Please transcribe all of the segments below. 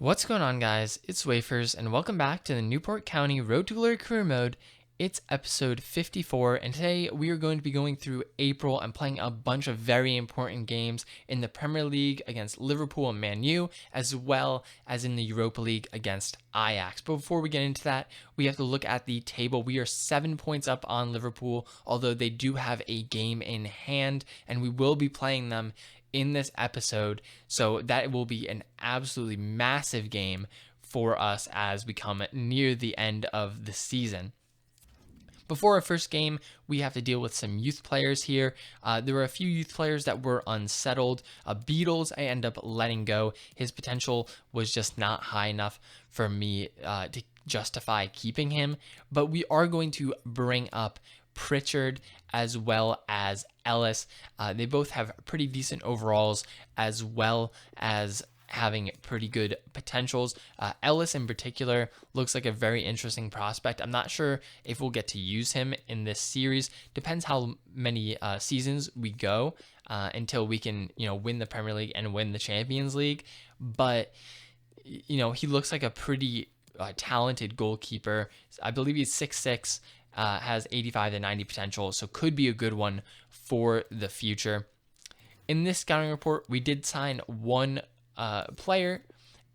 What's going on, guys? It's Wafers, and welcome back to the Newport County Road to Glory Career Mode. It's episode 54, and today we are going to be going through April and playing a bunch of very important games in the Premier League against Liverpool and Man U, as well as in the Europa League against Ajax. But before we get into that, we have to look at the table. We are 7 points up on Liverpool, although they do have a game in hand, and we will be playing them in this episode, so that will be an absolutely massive game for us as we come near the end of the season. Before our first game, we have to deal with some youth players here. There were a few youth players that were unsettled. Beatles, I end up letting go. His potential was just not high enough for me to justify keeping him, but we are going to bring up Pritchard as well as Ellis. They both have pretty decent overalls as well as having pretty good potentials. Ellis in particular looks like a very interesting prospect. I'm not sure if we'll get to use him in this series. Depends how many seasons we go until we can, win the Premier League and win the Champions League. But, he looks like a pretty talented goalkeeper. I believe he's 6'6", has 85 to 90 potential, so could be a good one for the future. In this scouting report, we did sign one player,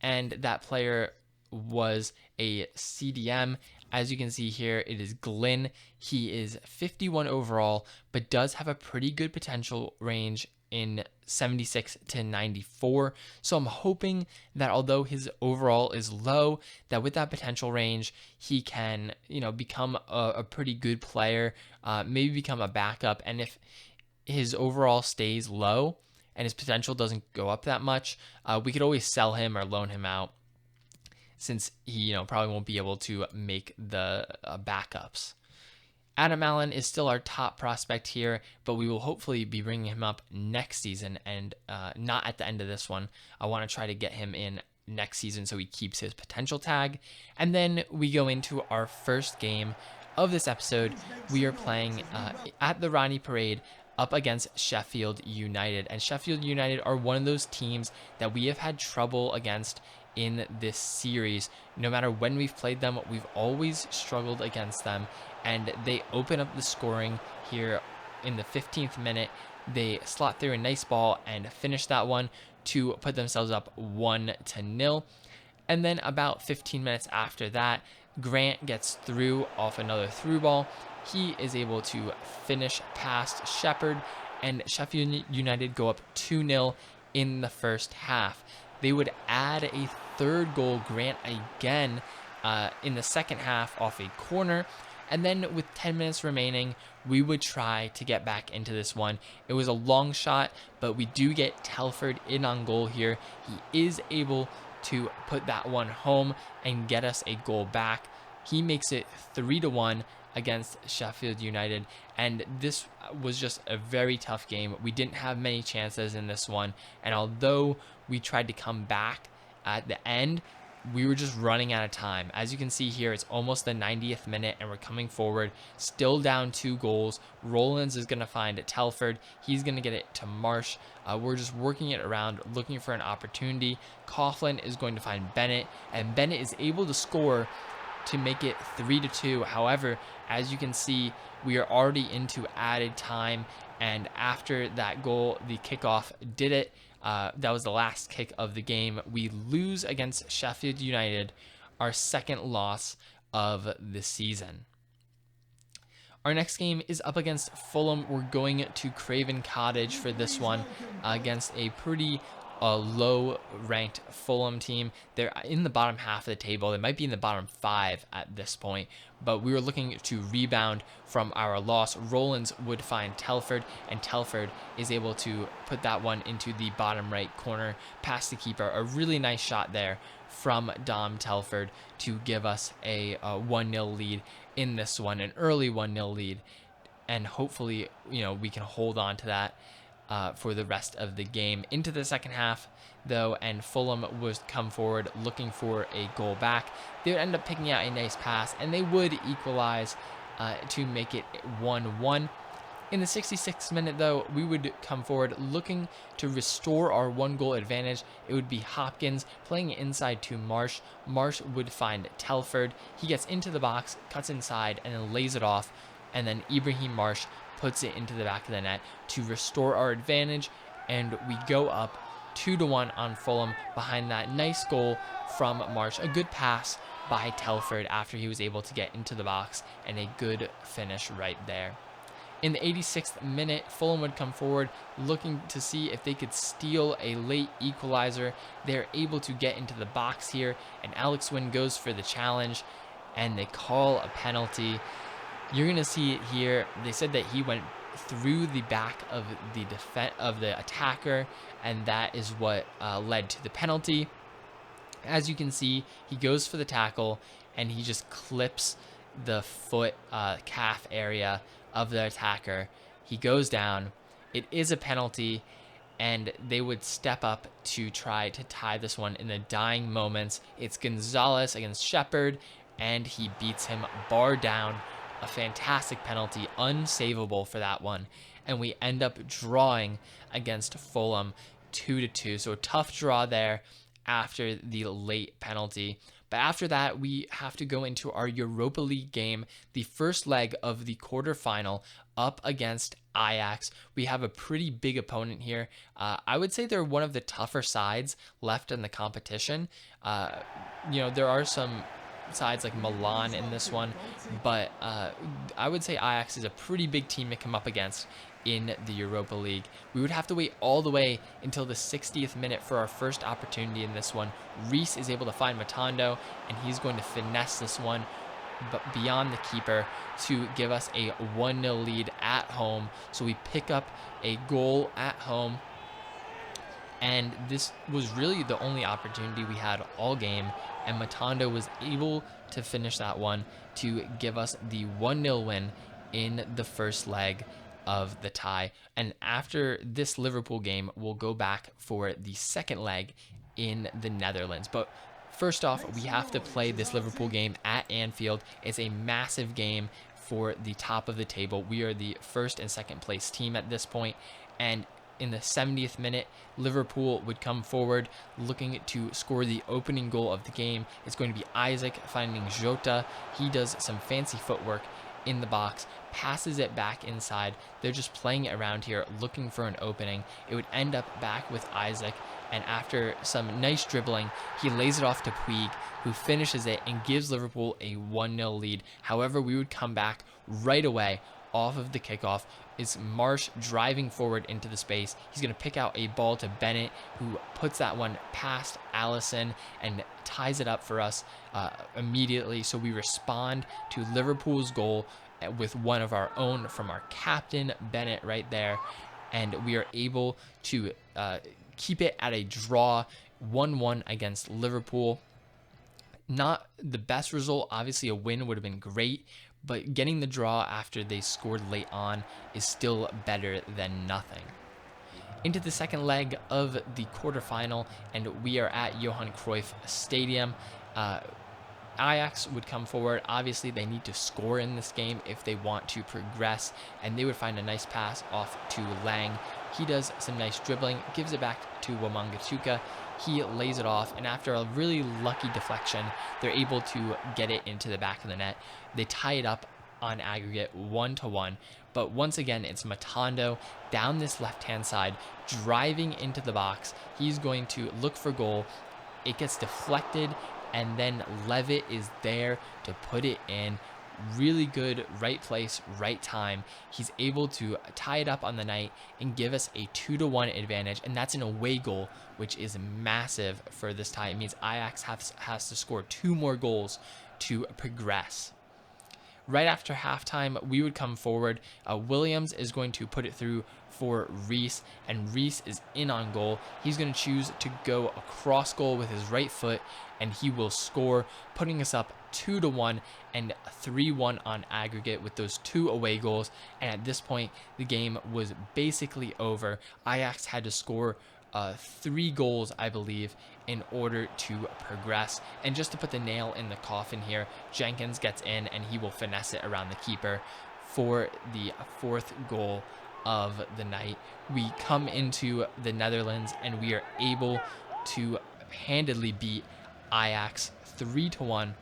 and that player was a CDM. As you can see here, it is Glynn. He is 51 overall, but does have a pretty good potential range in 76 to 94. So I'm hoping that although his overall is low, that with that potential range, he can, become a pretty good player, maybe become a backup. And if his overall stays low and his potential doesn't go up that much, we could always sell him or loan him out, since he, probably won't be able to make the backups. Adam Allen is still our top prospect here, but we will hopefully be bringing him up next season and not at the end of this one. I want to try to get him in next season so he keeps his potential tag. And then we go into our first game of this episode. We are playing at the Rodney Parade up against Sheffield United. And Sheffield United are one of those teams that we have had trouble against in this series. No matter when we've played them, we've always struggled against them, and they open up the scoring here in the 15th minute. They slot through a nice ball and finish that one to put themselves up 1-0. And then about 15 minutes after that, Grant gets through off another through ball. He is able to finish past Shepherd, and Sheffield United go up 2-0 in the first half. They would add a third goal, Grant again, in the second half off a corner. And then with 10 minutes remaining, we would try to get back into this one. It was a long shot, but we do get Telford in on goal here. He is able to put that one home and get us a goal back. He makes it 3-1 against Sheffield United, and this was just a very tough game. We didn't have many chances in this one, and although we tried to come back at the end, we were just running out of time. As you can see here, it's almost the 90th minute, and we're coming forward, still down 2 goals. Rollins is going to find Telford. He's going to get it to Marsh. We're just working it around, looking for an opportunity. Coughlin is going to find Bennett, and Bennett is able to score to make it 3-2. However, as you can see, we are already into added time, and after that goal, the kickoff did it. That was the last kick of the game. We lose against Sheffield United, our second loss of the season. Our next game is up against Fulham. We're going to Craven Cottage for this one against a pretty low-ranked Fulham team. They're in the bottom half of the table. They might be in the bottom 5 at this point, but we were looking to rebound from our loss. Rollins would find Telford, and Telford is able to put that one into the bottom right corner past the keeper. A really nice shot there from Dom Telford to give us a 1-0 lead in this one, an early 1-0 lead, and hopefully, we can hold on to that for the rest of the game. Into the second half, though, and Fulham would come forward looking for a goal back. They would end up picking out a nice pass, and they would equalize to make it 1-1. In the 66th minute, though, we would come forward looking to restore our 1-goal advantage. It would be Hopkins playing inside to Marsh. Marsh would find Telford. He gets into the box, cuts inside, and then lays it off. And then Ibrahim Marsh puts it into the back of the net to restore our advantage. And we go up 2-1 on Fulham behind that nice goal from Marsh. A good pass by Telford after he was able to get into the box, and a good finish right there. In the 86th minute, Fulham would come forward looking to see if they could steal a late equalizer. They're able to get into the box here, and Alex Wynn goes for the challenge, and they call a penalty. You're going to see it here. They said that he went through the back of the attacker, and that is what led to the penalty. As you can see, he goes for the tackle, and he just clips the foot calf area of the attacker. He goes down. It is a penalty, and they would step up to try to tie this one in the dying moments. It's Gonzalez against Shepherd, and he beats him bar down. A fantastic penalty, unsavable for that one. And we end up drawing against Fulham 2-2. So a tough draw there after the late penalty. But after that, we have to go into our Europa League game, the first leg of the quarterfinal up against Ajax. We have a pretty big opponent here. I would say they're one of the tougher sides left in the competition. There are some sides like Milan in this one, but I would say Ajax is a pretty big team to come up against in the Europa League. We would have to wait all the way until the 60th minute for our first opportunity in this one. Reese is able to find Matondo, and he's going to finesse this one but beyond the keeper to give us a 1-0 lead at home. So we pick up a goal at home, and this was really the only opportunity we had all game, and Matondo was able to finish that one to give us the 1-0 win in the first leg of the tie. And after this Liverpool game, we'll go back for the second leg in the Netherlands. But first off, we have to play this Liverpool game at Anfield. It's a massive game for the top of the table. We are the first and second place team at this point, and in the 70th minute, Liverpool would come forward looking to score the opening goal of the game. It's going to be Isaac finding Jota. He does some fancy footwork in the box, passes it back inside. They're just playing it around here, looking for an opening. It would end up back with Isaac, and after some nice dribbling, he lays it off to Puig, who finishes it and gives Liverpool a 1-0 lead. However, we would come back right away off of the kickoff. Is Marsh driving forward into the space. He's going to pick out a ball to Bennett, who puts that one past Allison and ties it up for us immediately. So we respond to Liverpool's goal with one of our own from our captain, Bennett, right there. And we are able to keep it at a draw, 1-1 against Liverpool. Not the best result. Obviously, a win would have been great, but getting the draw after they scored late on is still better than nothing. Into the second leg of the quarterfinal, and we are at Johan Cruyff Stadium. Ajax would come forward. Obviously, they need to score in this game if they want to progress, and they would find a nice pass off to Lang. He does some nice dribbling, gives it back to Wamangituka. He lays it off, and after a really lucky deflection, they're able to get it into the back of the net. They tie it up on aggregate 1-1, but once again, it's Matondo down this left-hand side, driving into the box. He's going to look for goal. It gets deflected, and then Levitt is there to put it in. Really good, right place, right time. He's able to tie it up on the night and give us a 2-1 advantage, and that's an away goal, which is massive for this tie. It means Ajax has to score 2 more goals to progress. Right after halftime, we would come forward. Williams is going to put it through for Reese, and Reese is in on goal. He's going to choose to go across goal with his right foot, and he will score, putting us up 2-1 and 3-1 on aggregate with those 2 away goals. And at this point, the game was basically over. Ajax had to score 3 goals, I believe, in order to progress. And just to put the nail in the coffin here, Jenkins gets in and he will finesse it around the keeper for the fourth goal of the night. We come into the Netherlands and we are able to handedly beat Ajax 3-1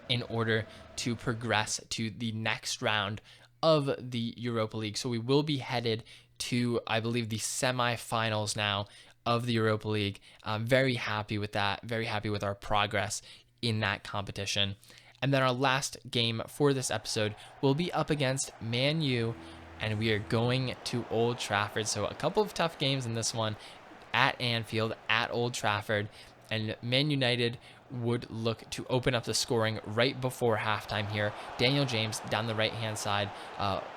in order to progress to the next round of the Europa League. So we will be headed to, I believe, the semifinals now of the Europa League. I'm very happy with that. Very happy with our progress in that competition. And then our last game for this episode will be up against Man U, and we are going to Old Trafford. So a couple of tough games in this one at Anfield, at Old Trafford, and Man United would look to open up the scoring right before halftime here. Daniel James down the right-hand side.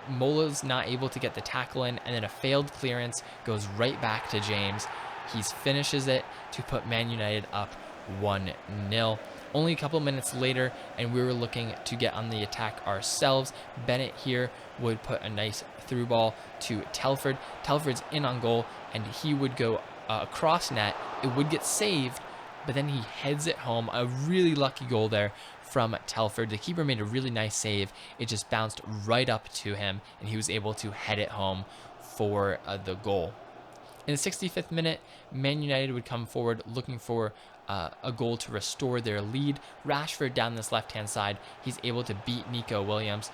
Mola's not able to get the tackle in, and then a failed clearance goes right back to James. He finishes it to put Man United up 1-0. Only a couple minutes later, and we were looking to get on the attack ourselves. Bennett here would put a nice through ball to Telford. Telford's in on goal, and he would go across net. It would get saved, but then he heads it home. A really lucky goal there from Telford. The keeper made a really nice save. It just bounced right up to him, and he was able to head it home for the goal. In the 65th minute, Man United would come forward looking for a goal to restore their lead. Rashford down this left-hand side, he's able to beat Nico Williams.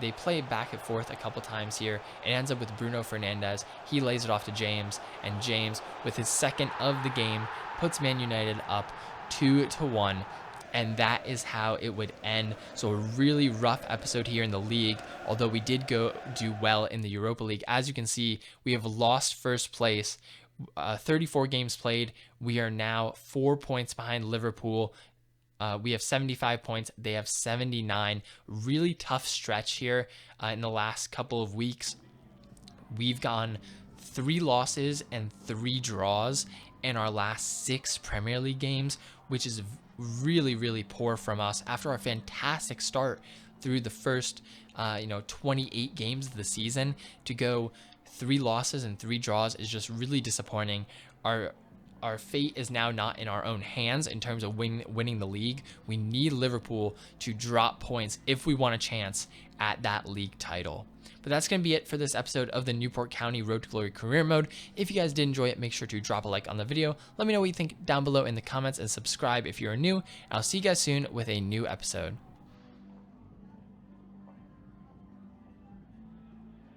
They play back and forth a couple times here. It ends up with Bruno Fernandes. He lays it off to James, and James, with his second of the game, puts Man United up 2-1. And that is how it would end. So a really rough episode here in the league, although we did do well in the Europa League. As you can see, we have lost first place. 34 games played. We are now 4 points behind Liverpool. We have 75 points. They have 79. Really tough stretch here in the last couple of weeks. We've gone 3 losses and 3 draws in our last 6 Premier League games, which is really, really poor from us after our fantastic start through the first 28 games of the season. To go 3 losses and 3 draws is just really disappointing. Our fate is now not in our own hands in terms of winning the league. We need Liverpool to drop points if we want a chance at that league title. But that's going to be it for this episode of the Newport County Road to Glory Career Mode. If you guys did enjoy it, make sure to drop a like on the video. Let me know what you think down below in the comments, and subscribe if you're new. I'll see you guys soon with a new episode.